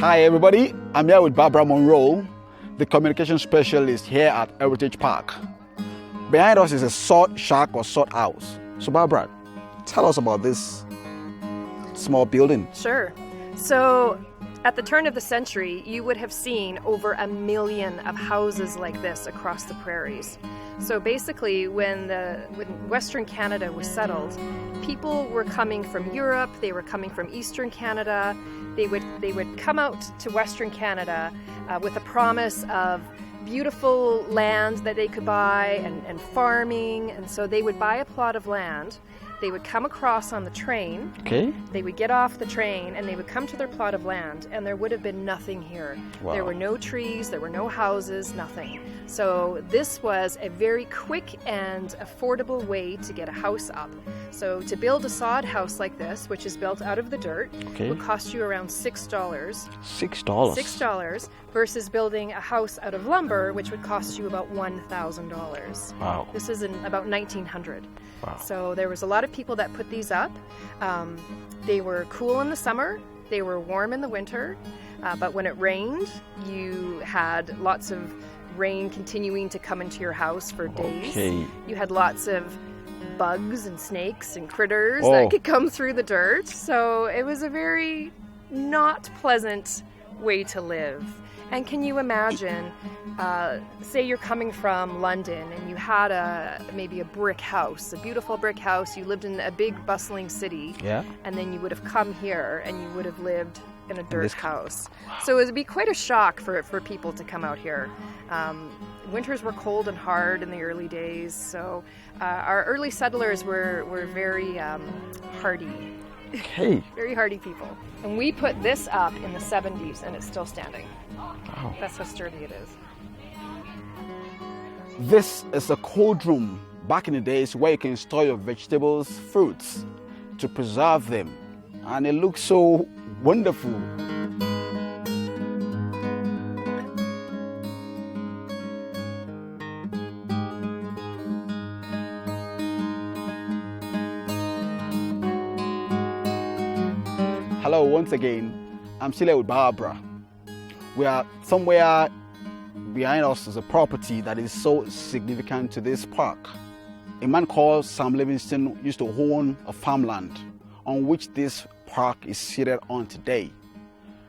Hi everybody, I'm here with Barbara Monroe, the communication specialist here at Heritage Park. Behind us is a salt shack or salt house. So Barbara, tell us about this small building. Sure. So at the turn of the century, you would have seen over 1 million of houses like this across the prairies. So basically, when Western Canada was settled, people were coming from Europe, they were coming from Eastern Canada. They would come out to Western Canada with a promise of beautiful land that they could buy and farming. And so they would buy a plot of land. They would come across on the train. Okay. They would get off the train and they would come to their plot of land, and there would have been nothing here. Wow. There were no trees, there were no houses, nothing. So this was a very quick and affordable way to get a house up. So to build a sod house like this, which is built out of the dirt, Okay. would cost you around $6. $6. $6 versus building a house out of lumber, which would cost you about $1,000. Wow. This is in about 1900. Wow. So there was a lot of people that put these up. They were cool in the summer, they were warm in the winter, but when it rained, you had lots of rain continuing to come into your house for days. Okay. You had lots of bugs and snakes and critters Oh. that could come through the dirt. So it was a very not pleasant way to live. And can you imagine, say you're coming from London and you had maybe a brick house, a beautiful brick house, you lived in a big bustling city, Yeah. and then you would have come here and you would have lived in a dirt house. So it would be quite a shock for people to come out here. Winters were cold and hard in the early days, so our early settlers were very hardy. Okay. Very hardy people. And we put this up in the 70s and it's still standing. Wow. That's how sturdy it is. This is a cold room back in the days where you can store your vegetables, fruits to preserve them. And it looks so wonderful. Hello once again, I'm still here with Barbara. We are somewhere behind us is a property that is so significant to this park. A man called Sam Livingston used to own a farmland on which this park is seated on today.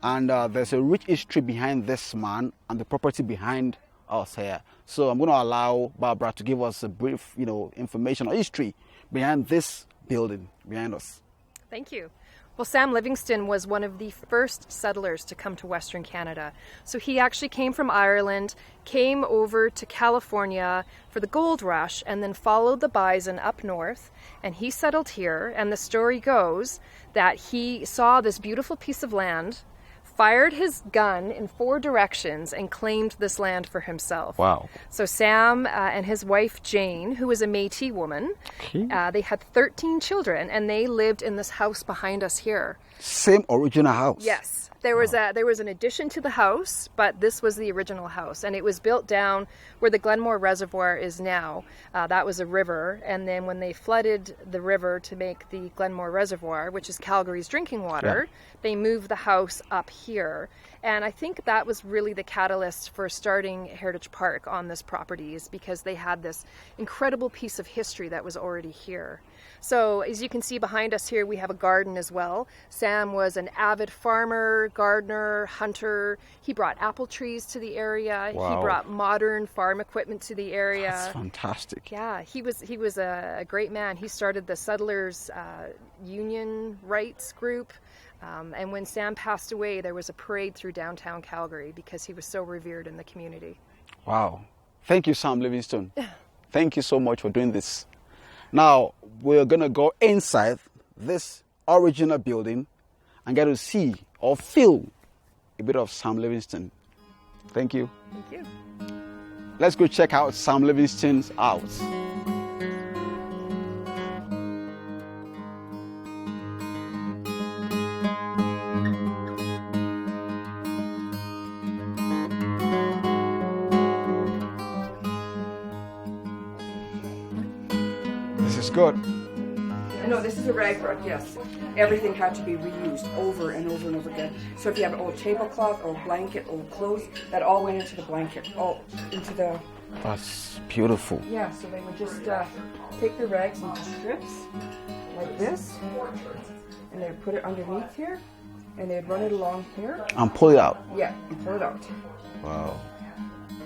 And there's a rich history behind this man and the property behind us here. So I'm going to allow Barbara to give us a brief, information or history behind this building behind us. Thank you. Well, Sam Livingston was one of the first settlers to come to Western Canada. So he actually came from Ireland, came over to California for the gold rush, and then followed the bison up north, and he settled here. And the story goes that he saw this beautiful piece of land, fired his gun in 4 directions, and claimed this land for himself. Wow. So Sam and his wife Jane, who was a Métis woman, Okay. they had 13 children, and they lived in this house behind us here. Same original house. Yes, there was an addition to the house, but this was the original house, and it was built down where the Glenbow reservoir is now. That was a river, and then when they flooded the river to make the Glenbow reservoir, which is Calgary's drinking water, they moved the house up here. And I think that was really the catalyst for starting Heritage Park on this property, is because they had this incredible piece of history that was already here. So as you can see behind us here, we have a garden as well. Sam was an avid farmer, gardener, hunter. He brought apple trees to the area. Wow. He brought modern farm equipment to the area. That's fantastic. Yeah, he was a great man. He started the Settlers Union Rights Group. And when Sam passed away, there was a parade through downtown Calgary because he was so revered in the community. Wow. Thank you, Sam Livingston. Thank you so much for doing this. Now, we're going to go inside this original building and get to see or feel a bit of Sam Livingston. Thank you. Thank you. Let's go check out Sam Livingston's house. This is good. No, this is a rag rug, yes. everything had to be reused over and over and over again. So if you have an old tablecloth, old blanket, old clothes, that all went into the blanket, all into the... That's beautiful. Yeah, so they would just take the rags into strips like this, and they'd put it underneath here, and they'd run it along here. And pull it out. Yeah, and pull it out. Wow.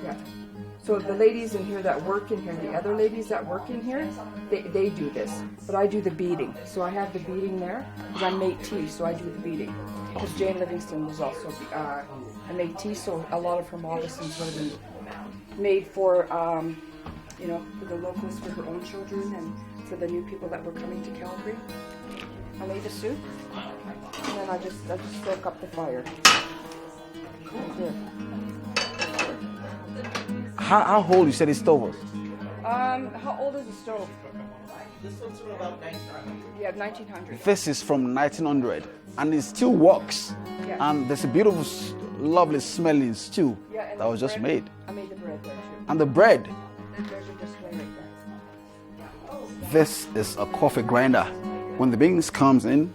Yeah. So the ladies in here that work in here, the other ladies that work in here, they do this. But I do the beading. So I have the beading there, because I'm Métis, so I do the beading. Because Jane Livingston was also a Métis, so a lot of her moccasins would have been made for, you know, for the locals, for her own children, and for the new people that were coming to Calgary. I made the soup, and then I just stoke up the fire. Here. How old you said this stove was? How old is the stove? This one's from about 1900. Yeah, 1900. This is from 1900, and it still works. Yeah. And there's a beautiful, lovely smelling stew Yeah, that was just bread, made. I made the bread there too. And the bread. There's a display right there. This is a coffee grinder. When the beans comes in,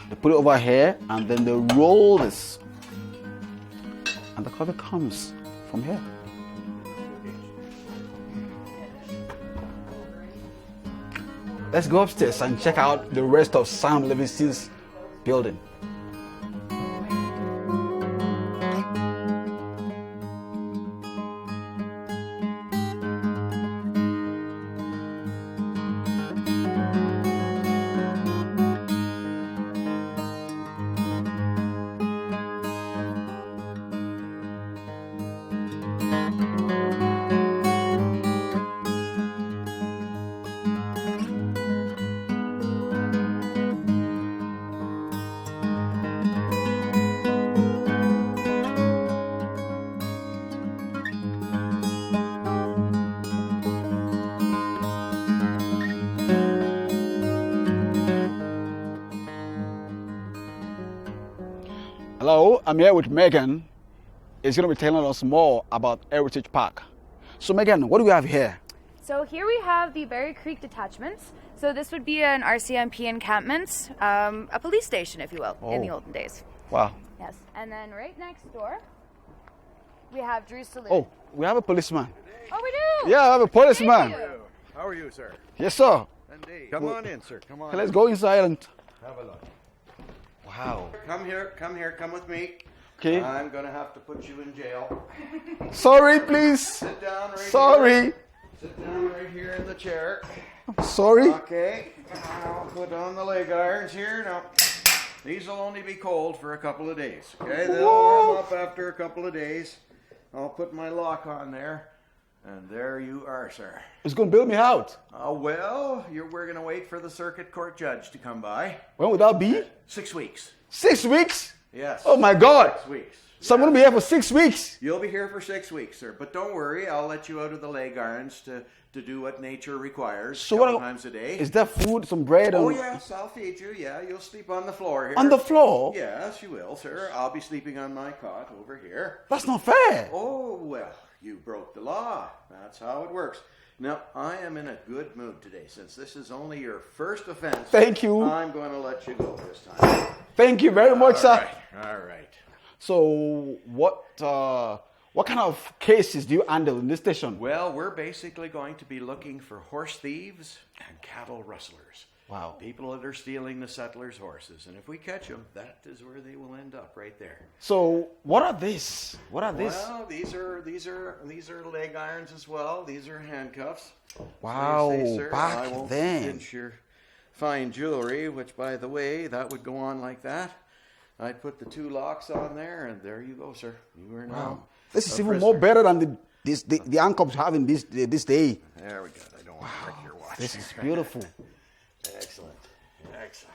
they put it over here, and then they roll this, and the coffee comes from here. Let's go upstairs and check out the rest of Sam Livingston's building. Hello, I'm here with Megan. Is going to be telling us more about Heritage Park. So Megan, what do we have here? So here we have the Berry Creek detachments. So this would be an RCMP encampment, a police station, if you will, in the olden days. Wow. Yes. And then right next door, we have Drew's Saloon. Oh, we have a policeman. Oh, we do? Yeah, I have a policeman. Thank you. How are you, sir? Yes, sir. Indeed. Come on in, sir. Come on. Okay, let's go inside and... Have a look. Wow. Come here, come with me. Okay. I'm going to have to put you in jail. Sorry, please. Sit down right Sorry. here. Sit down right here in the chair. Sorry. Okay. I'll put on the leg irons here. Now, these will only be cold for a couple of days. Okay? They'll warm up after a couple of days. I'll put my lock on there. And there you are, sir. It's going to bail me out. Well, we're going to wait for the circuit court judge to come by. When would that be? 6 weeks. 6 weeks? Yes. Oh my God. 6 weeks. So I'm going to be here for 6 weeks. You'll be here for 6 weeks, sir. But don't worry, I'll let you out of the leg irons to do what nature requires. So a couple times a day. Is there food, some bread? Oh yes, I'll feed you. Yeah, you'll sleep on the floor here. On the floor? Yes, you will, sir. I'll be sleeping on my cot over here. That's not fair. Oh well, you broke the law. That's how it works. Now, I am in a good mood today. Since this is only your first offense, Thank you. I'm going to let you go this time. Thank you very much, sir. All right. So what kind of cases do you handle in this station? Well, we're basically going to be looking for horse thieves and cattle rustlers. Wow. People that are stealing the settlers' horses. And if we catch them, that is where they will end up, right there. So what are these? What are these? Well, these are leg irons as well. These are handcuffs. Wow, So you see, sir, back I won't then. pinch your fine jewelry, which, by the way, that would go on like that. I'd put the 2 locks on there, and there you go, sir. You are now. Wow. This is a even prisoner. more better than the handcuffs have in this day. There we go. I don't want to break your watch. This is beautiful. Excellent. Excellent.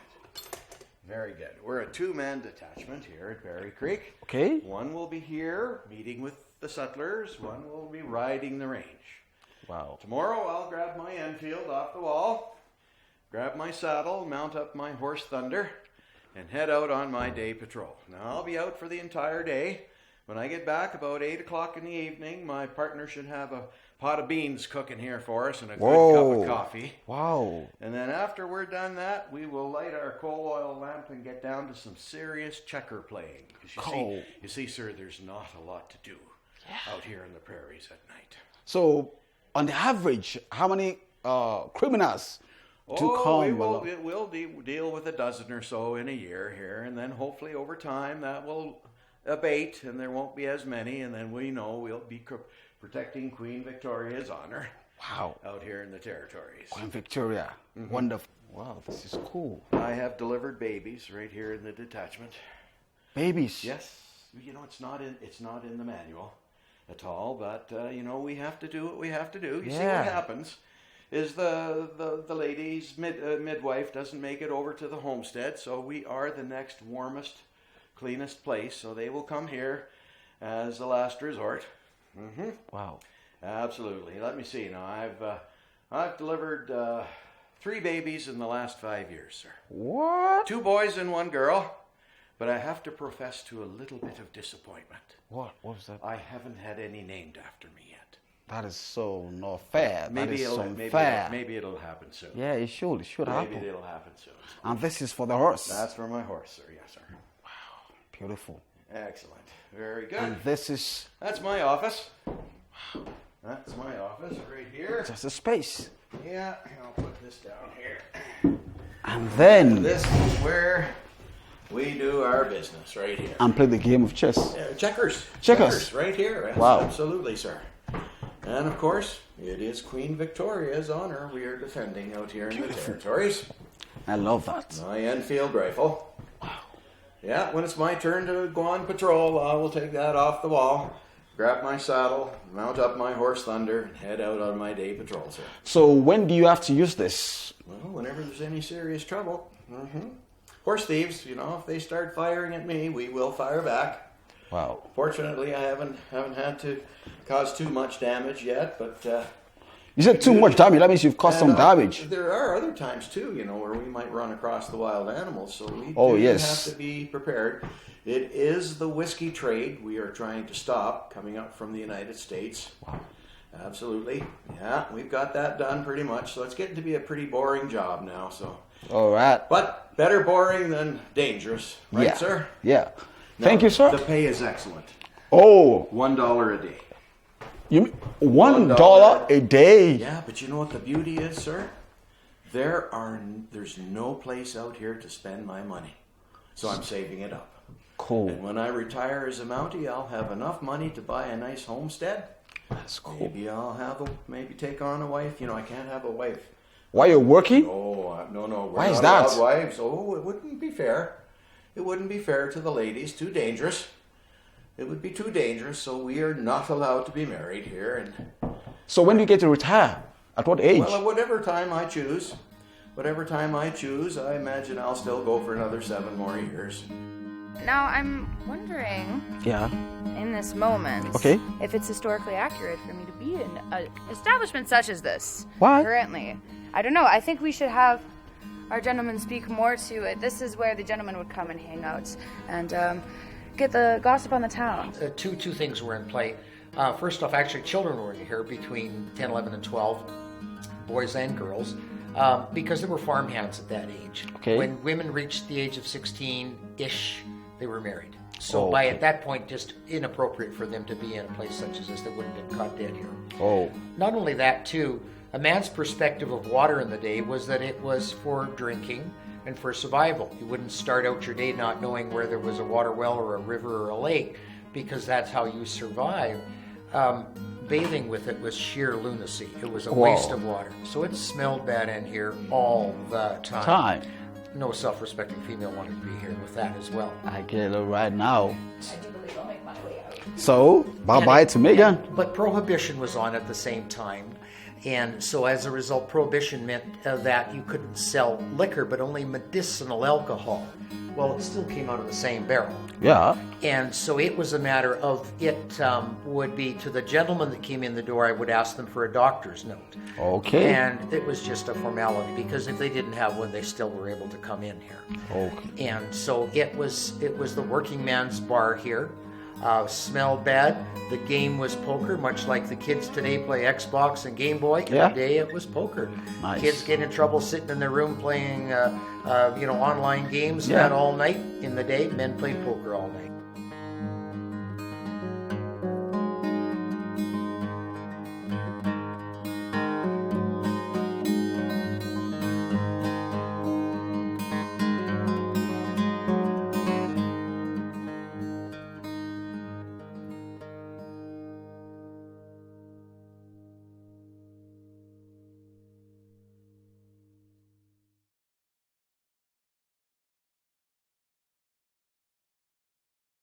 Very good. We're a 2-man detachment here at Berry Creek. Okay. One will be here meeting with the settlers. One will be riding the range. Wow. Tomorrow I'll grab my Enfield off the wall, grab my saddle, mount up my horse Thunder, and head out on my day patrol. Now I'll be out for the entire day, When I get back about 8 o'clock in the evening, my partner should have a pot of beans cooking here for us and a good cup of coffee. Wow. And then after we're done that, we will light our coal oil lamp and get down to some serious checker playing. Because you see, sir, there's not a lot to do out here in the prairies at night. So, on the average, how many criminals to come? We'll deal with a dozen or so in a year here, and then hopefully over time that will abate and there won't be as many, and then we know we'll be protecting Queen Victoria's honor. Wow. Out here in the territories. Queen Victoria. Wonderful. Wow, this is cool. I have delivered babies right here in the detachment. Babies? Yes. You know, it's not in the manual at all, but you know, we have to do what we have to do. You see what happens is the lady's midwife doesn't make it over to the homestead, so we are the next warmest, cleanest place, so they will come here as the last resort. Wow. Absolutely. Let me see now. I've delivered 3 babies in the last 5 years, sir. What? 2 boys and 1 girl. But I have to profess to a little bit of disappointment. What? What was that? I haven't had any named after me yet. That is so not fair. Maybe it'll happen soon. Yeah, it should happen. Maybe it'll happen soon. And this is for the horse. That's for my horse, sir. Yes, sir. Wow. Beautiful. Excellent. Very good. And this is... That's my office. Wow. That's my office right here. Just a space. Yeah, I'll put this down here. And then... This is where we do our business, right here. And play the game of chess. Checkers. Checkers. Right here. Yes, wow. Absolutely, sir. And of course, it is Queen Victoria's honor we are defending out here in the territories. I love that. My Enfield rifle. Wow. Yeah, when it's my turn to go on patrol, I will take that off the wall, grab my saddle, mount up my horse Thunder, and head out on my day patrol, sir. So when do you have to use this? Well, whenever there's any serious trouble. Horse thieves, you know, if they start firing at me, we will fire back. Wow. Fortunately, I haven't had to cause too much damage yet, but... you said too much damage, that means you've caused some damage. There are other times, too, you know, where we might run across the wild animals, so we have to be prepared. It is the whiskey trade we are trying to stop coming up from the United States. Wow. Absolutely. Yeah, we've got that done pretty much, so it's getting to be a pretty boring job now, so... All right. But better boring than dangerous, right, sir? Yeah. Thank you, sir. The pay is excellent. Oh. $1 a day. You mean $1 a day? Yeah, but you know what the beauty is, sir? There's no place out here to spend my money, so I'm saving it up. Cool. And when I retire as a Mountie, I'll have enough money to buy a nice homestead. That's cool. Maybe I'll take on a wife. You know, I can't have a wife. Why you're working? No. Why is that? Allowed wives. Oh, it wouldn't be fair. It wouldn't be fair to the ladies. Too dangerous. It would be too dangerous, so we are not allowed to be married here. And so when do you get to retire? At what age? Well, at whatever time I choose. I imagine I'll still go for another 7 more years. Now, I'm wondering, in this moment, if it's historically accurate for me to be in an establishment such as this currently. I don't know. I think we should have our gentleman speak more to it. This is where the gentleman would come and hang out and get the gossip on the town. Two things were in play. First off, actually, children were here between 10, 11, and 12, boys and girls, because they were farmhands at that age. Okay. When women reached the age of 16-ish, they were married. So at that point, just inappropriate for them to be in a place such as this. They wouldn't have been caught dead here. Oh. Not only that, too, a man's perspective of water in the day was that it was for drinking and for survival. You wouldn't start out your day not knowing where there was a water well or a river or a lake, because that's how you survive. Bathing with it was sheer lunacy. It was a waste of water. So it smelled bad in here all the time. No self-respecting female wanted to be here with that as well. I get it right now. I do believe I'll make my way out. So, bye-bye to Megan. But Prohibition was on at the same time. And so as a result, Prohibition meant that you couldn't sell liquor, but only medicinal alcohol. Well, it still came out of the same barrel. Yeah. And so it was a matter of, it would be to the gentleman that came in the door, I would ask them for a doctor's note. Okay. And it was just a formality, because if they didn't have one, they still were able to come in here. Okay. And so it was the working man's bar here. smelled bad. The game was poker, much like the kids today play Xbox and Game Boy. In the day, it was poker. Nice. Kids get in trouble sitting in their room playing, online games that all night. In the day, men played poker all night.